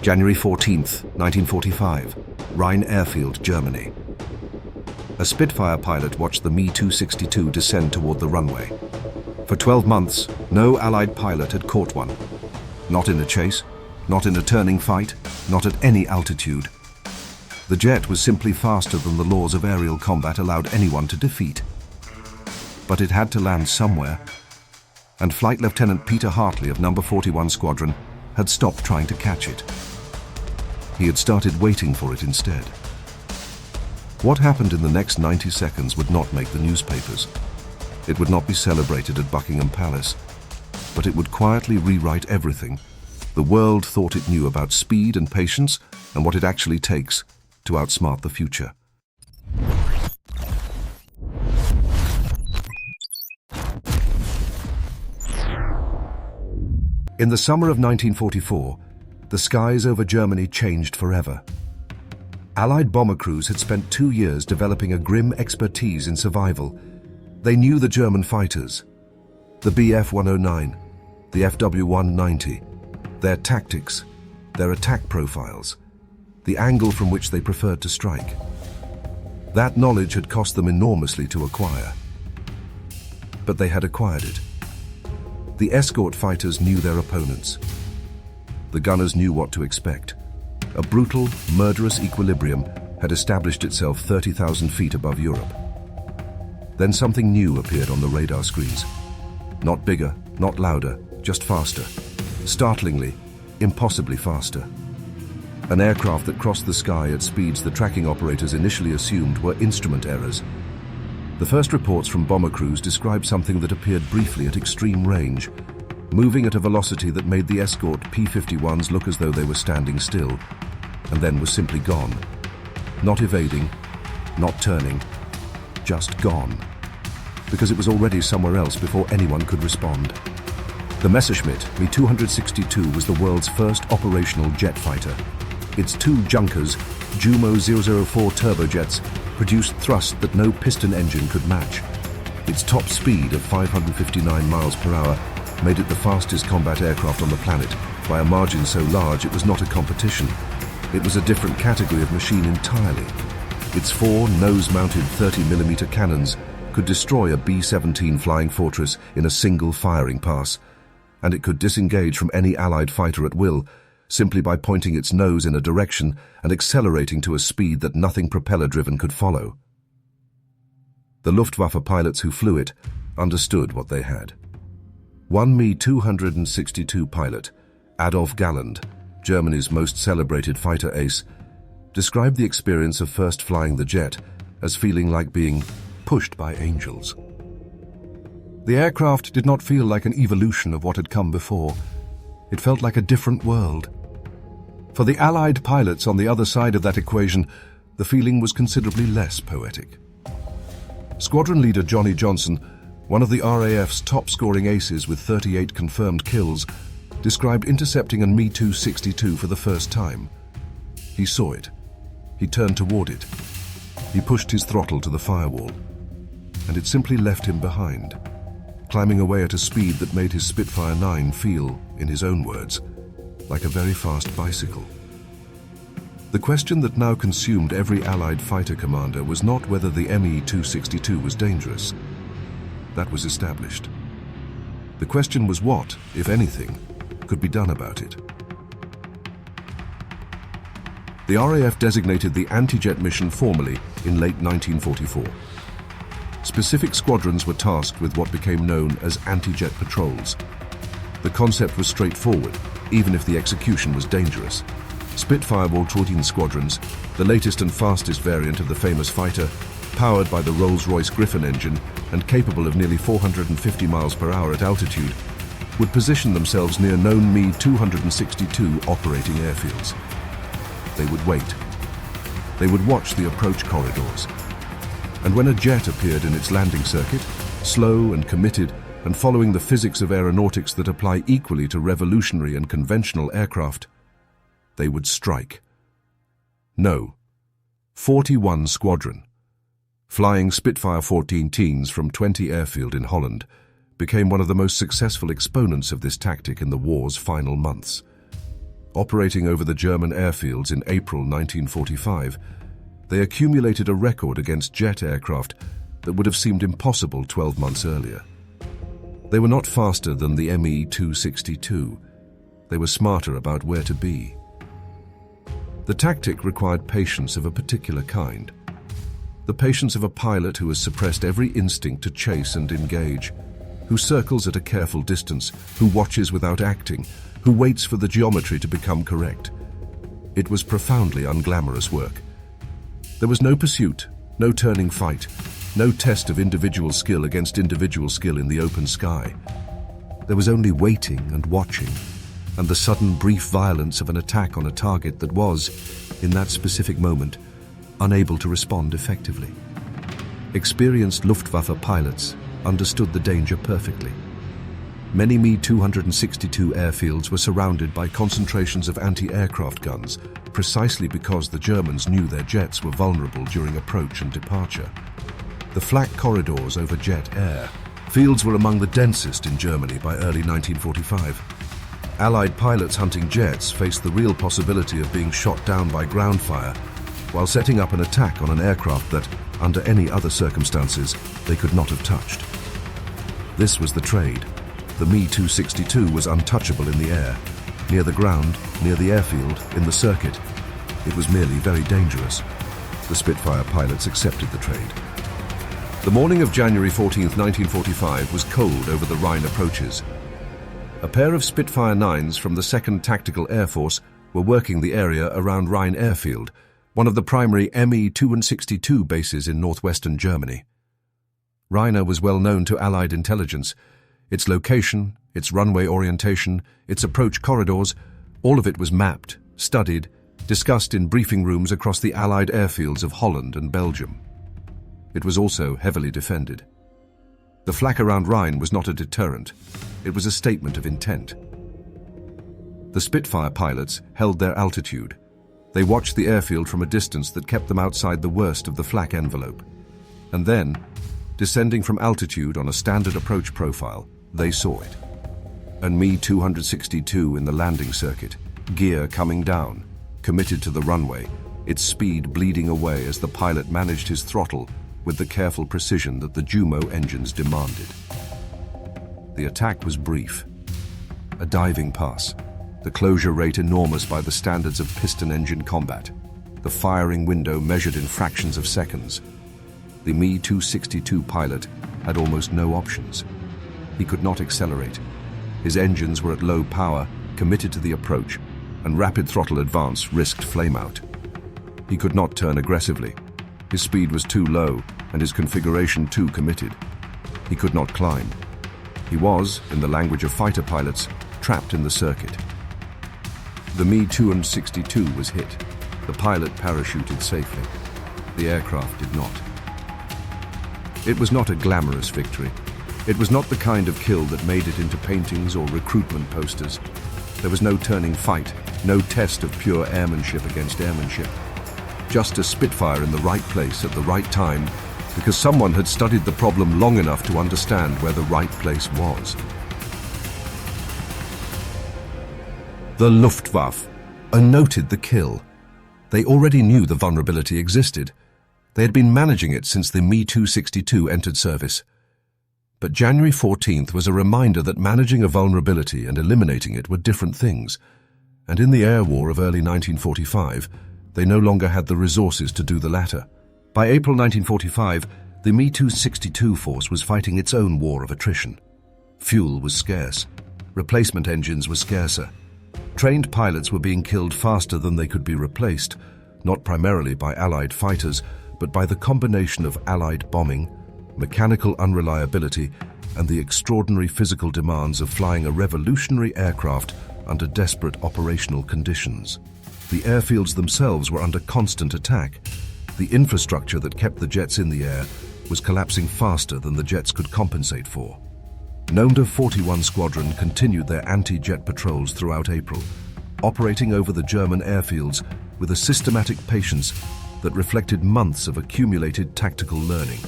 January 14th, 1945, Rheine Airfield, Germany. A Spitfire pilot watched the Me-262 descend toward the runway. For 12 months, no Allied pilot had caught one. Not in a chase, not in a turning fight, not at any altitude. The jet was simply faster than the laws of aerial combat allowed anyone to defeat. But it had to land somewhere, and Flight Lieutenant Peter Hartley of No. 41 Squadron had stopped trying to catch it. He had started waiting for it instead. What happened in the next 90 seconds would not make the newspapers. It would not be celebrated at Buckingham Palace, but it would quietly rewrite everything the world thought it knew about speed and patience and what it actually takes to outsmart the future. In the summer of 1944, the skies over Germany changed forever. Allied bomber crews had spent 2 years developing a grim expertise in survival. They knew the German fighters, the Bf-109, the FW-190, their tactics, their attack profiles, the angle from which they preferred to strike. That knowledge had cost them enormously to acquire. But they had acquired it. The escort fighters knew their opponents. The gunners knew what to expect. A brutal, murderous equilibrium had established itself 30,000 feet above Europe. Then something new appeared on the radar screens. Not bigger, not louder, just faster. Startlingly, impossibly faster. An aircraft that crossed the sky at speeds the tracking operators initially assumed were instrument errors. The first reports from bomber crews described something that appeared briefly at extreme range, moving at a velocity that made the escort P-51s look as though they were standing still, and then was simply gone. Not evading, not turning, just gone. Because it was already somewhere else before anyone could respond. The Messerschmitt Me 262 was the world's first operational jet fighter. Its 2 Junkers, Jumo 004 turbojets, produced thrust that no piston engine could match. Its top speed of 559 miles per hour made it the fastest combat aircraft on the planet by a margin so large it was not a competition. It was a different category of machine entirely. Its 4 nose-mounted 30mm cannons could destroy a B-17 Flying Fortress in a single firing pass, and it could disengage from any Allied fighter at will simply by pointing its nose in a direction and accelerating to a speed that nothing propeller-driven could follow. The Luftwaffe pilots who flew it understood what they had. One Me-262 pilot, Adolf Galland, Germany's most celebrated fighter ace, described the experience of first flying the jet as feeling like being pushed by angels. The aircraft did not feel like an evolution of what had come before. It felt like a different world. For the Allied pilots on the other side of that equation, the feeling was considerably less poetic. Squadron leader Johnny Johnson, one of the RAF's top-scoring aces with 38 confirmed kills, described intercepting a Me-262 for the first time. He saw it. He turned toward it. He pushed his throttle to the firewall, and it simply left him behind, climbing away at a speed that made his Spitfire 9 feel, in his own words, like a very fast bicycle. The question that now consumed every Allied fighter commander was not whether the Me-262 was dangerous. That was established. The question was what, if anything, could be done about it. The RAF designated the anti-jet mission formally in late 1944. Specific squadrons were tasked with what became known as anti-jet patrols. The concept was straightforward, even if the execution was dangerous. Spitfire Waltruding squadrons, the latest and fastest variant of the famous fighter, powered by the Rolls-Royce Griffon engine and capable of nearly 450 miles per hour at altitude, would position themselves near known Me-262 operating airfields. They would wait. They would watch the approach corridors. And when a jet appeared in its landing circuit, slow and committed and following the physics of aeronautics that apply equally to revolutionary and conventional aircraft, they would strike. No. 41 Squadron, flying Spitfire 14-teens from 20 Airfield in Holland, became one of the most successful exponents of this tactic in the war's final months. Operating over the German airfields in April 1945, they accumulated a record against jet aircraft that would have seemed impossible 12 months earlier. They were not faster than the Me-262. They were smarter about where to be. The tactic required patience of a particular kind. The patience of a pilot who has suppressed every instinct to chase and engage, who circles at a careful distance, who watches without acting, who waits for the geometry to become correct. It was profoundly unglamorous work. There was no pursuit, no turning fight, no test of individual skill against individual skill in the open sky. There was only waiting and watching, and the sudden brief violence of an attack on a target that was, in that specific moment, unable to respond effectively. Experienced Luftwaffe pilots understood the danger perfectly. Many Me-262 airfields were surrounded by concentrations of anti-aircraft guns, precisely because the Germans knew their jets were vulnerable during approach and departure. The flak corridors over jet air fields were among the densest in Germany by early 1945. Allied pilots hunting jets faced the real possibility of being shot down by ground fire while setting up an attack on an aircraft that, under any other circumstances, they could not have touched. This was the trade. The Me-262 was untouchable in the air, near the ground, near the airfield, in the circuit. It was merely very dangerous. The Spitfire pilots accepted the trade. The morning of January 14, 1945 was cold over the Rhine approaches. A pair of Spitfire 9s from the 2nd Tactical Air Force were working the area around Rheine Airfield, one of the primary Me-262 bases in northwestern Germany. Rheine was well known to Allied intelligence. Its location, its runway orientation, its approach corridors, all of it was mapped, studied, discussed in briefing rooms across the Allied airfields of Holland and Belgium. It was also heavily defended. The flak around Rheine was not a deterrent. It was a statement of intent. The Spitfire pilots held their altitude. They watched the airfield from a distance that kept them outside the worst of the flak envelope. And then, descending from altitude on a standard approach profile, they saw it. And Me-262 in the landing circuit, gear coming down, committed to the runway, its speed bleeding away as the pilot managed his throttle with the careful precision that the Jumo engines demanded. The attack was brief. A diving pass, the closure rate enormous by the standards of piston engine combat, the firing window measured in fractions of seconds. The Me-262 pilot had almost no options. He could not accelerate. His engines were at low power, committed to the approach, and rapid throttle advance risked flameout. He could not turn aggressively. His speed was too low, and his configuration too committed. He could not climb. He was, in the language of fighter pilots, trapped in the circuit. The Me-262 was hit. The pilot parachuted safely. The aircraft did not. It was not a glamorous victory. It was not the kind of kill that made it into paintings or recruitment posters. There was no turning fight, no test of pure airmanship against airmanship. Just a Spitfire in the right place at the right time, because someone had studied the problem long enough to understand where the right place was. The Luftwaffe noted the kill. They already knew the vulnerability existed. They had been managing it since the Me-262 entered service. But January 14th was a reminder that managing a vulnerability and eliminating it were different things. And in the air war of early 1945, they no longer had the resources to do the latter. By April 1945, the Me-262 force was fighting its own war of attrition. Fuel was scarce. Replacement engines were scarcer. Trained pilots were being killed faster than they could be replaced, not primarily by Allied fighters, but by the combination of Allied bombing, mechanical unreliability, and the extraordinary physical demands of flying a revolutionary aircraft under desperate operational conditions. The airfields themselves were under constant attack. The infrastructure that kept the jets in the air was collapsing faster than the jets could compensate for. Nonda 41 Squadron continued their anti-jet patrols throughout April, operating over the German airfields with a systematic patience that reflected months of accumulated tactical learning.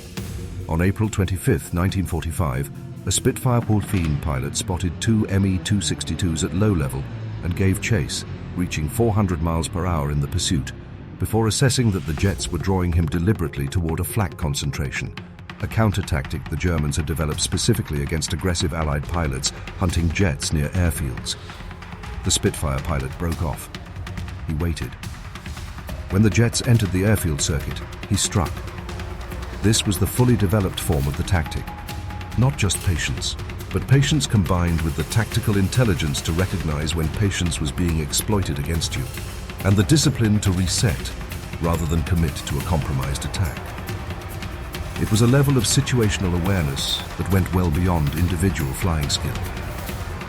On April 25, 1945, a Spitfire Polfin pilot spotted two Me-262s at low level and gave chase. reaching 400 miles per hour in the pursuit, before assessing that the jets were drawing him deliberately toward a flak concentration, a counter-tactic the Germans had developed specifically against aggressive Allied pilots hunting jets near airfields. The Spitfire pilot broke off. He waited. When the jets entered the airfield circuit, he struck. This was the fully developed form of the tactic. Not just patience, but patience combined with the tactical intelligence to recognize when patience was being exploited against you, and the discipline to reset rather than commit to a compromised attack. It was a level of situational awareness that went well beyond individual flying skill.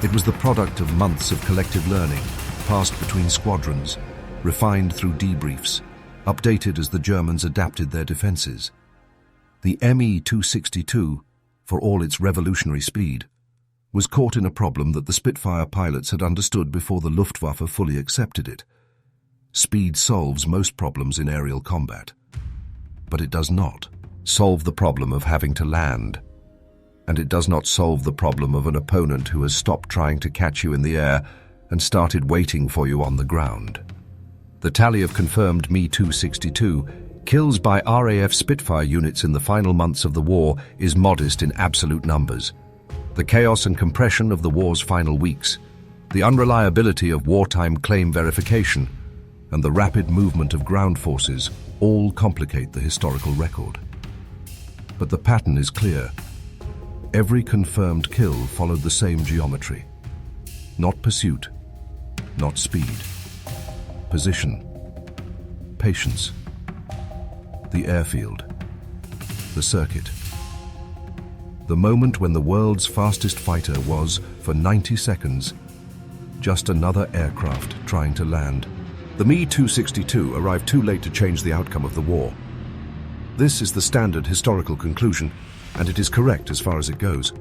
It was the product of months of collective learning, passed between squadrons, refined through debriefs, updated as the Germans adapted their defenses. The Me-262, for all its revolutionary speed, was caught in a problem that the Spitfire pilots had understood before the Luftwaffe fully accepted it. Speed solves most problems in aerial combat, but it does not solve the problem of having to land, and it does not solve the problem of an opponent who has stopped trying to catch you in the air and started waiting for you on the ground. The tally of confirmed Me-262 kills by RAF Spitfire units in the final months of the war is modest in absolute numbers. The chaos and compression of the war's final weeks, the unreliability of wartime claim verification, and the rapid movement of ground forces all complicate the historical record. But the pattern is clear. Every confirmed kill followed the same geometry. Not pursuit, not speed. Position, patience, the airfield, the circuit. The moment when the world's fastest fighter was, for 90 seconds, just another aircraft trying to land. The Me-262 arrived too late to change the outcome of the war. This is the standard historical conclusion, and it is correct as far as it goes.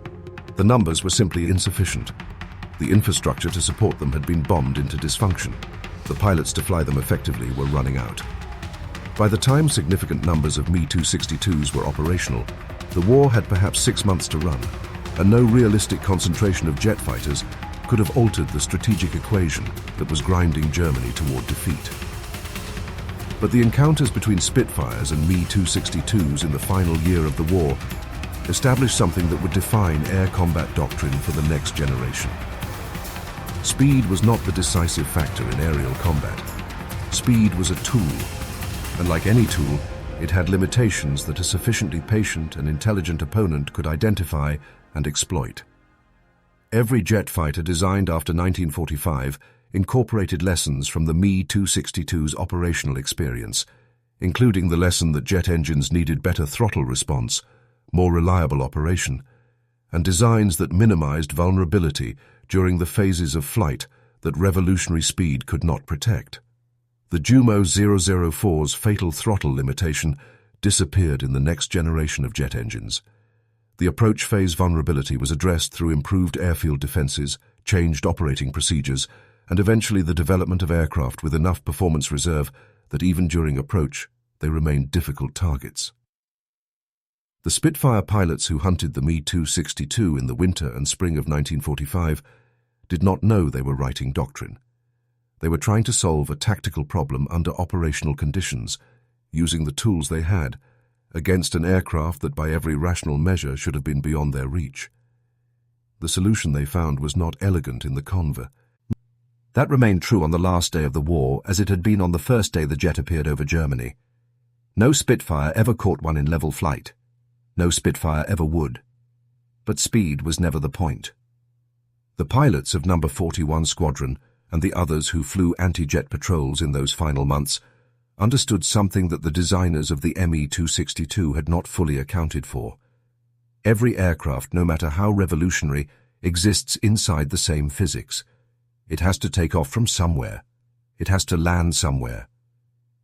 The numbers were simply insufficient. The infrastructure to support them had been bombed into dysfunction. The pilots to fly them effectively were running out. By the time significant numbers of Me-262s were operational, the war had perhaps 6 months to run, and no realistic concentration of jet fighters could have altered the strategic equation that was grinding Germany toward defeat. But the encounters between Spitfires and Me-262s in the final year of the war established something that would define air combat doctrine for the next generation. Speed was not the decisive factor in aerial combat. Speed was a tool, and like any tool, it had limitations that a sufficiently patient and intelligent opponent could identify and exploit. Every jet fighter designed after 1945 incorporated lessons from the Me-262's operational experience, including the lesson that jet engines needed better throttle response, more reliable operation, and designs that minimized vulnerability during the phases of flight that revolutionary speed could not protect. The Jumo 004's fatal throttle limitation disappeared in the next generation of jet engines. The approach phase vulnerability was addressed through improved airfield defenses, changed operating procedures, and eventually the development of aircraft with enough performance reserve that even during approach, they remained difficult targets. The Spitfire pilots who hunted the Me-262 in the winter and spring of 1945 did not know they were writing doctrine. They were trying to solve a tactical problem under operational conditions, using the tools they had, against an aircraft that by every rational measure should have been beyond their reach. The solution they found was not elegant in the conve. That remained true on the last day of the war as it had been on the first day the jet appeared over Germany. No Spitfire ever caught one in level flight. No Spitfire ever would. But speed was never the point. The pilots of No. 41 Squadron and the others who flew anti-jet patrols in those final months understood something that the designers of the Me-262 had not fully accounted for. Every aircraft, no matter how revolutionary, exists inside the same physics. It has to take off from somewhere. It has to land somewhere.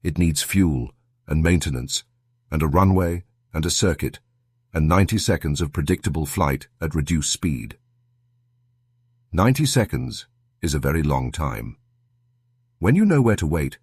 It needs fuel and maintenance and a runway and a circuit and 90 seconds of predictable flight at reduced speed. 90 seconds is a very long time. When you know where to wait,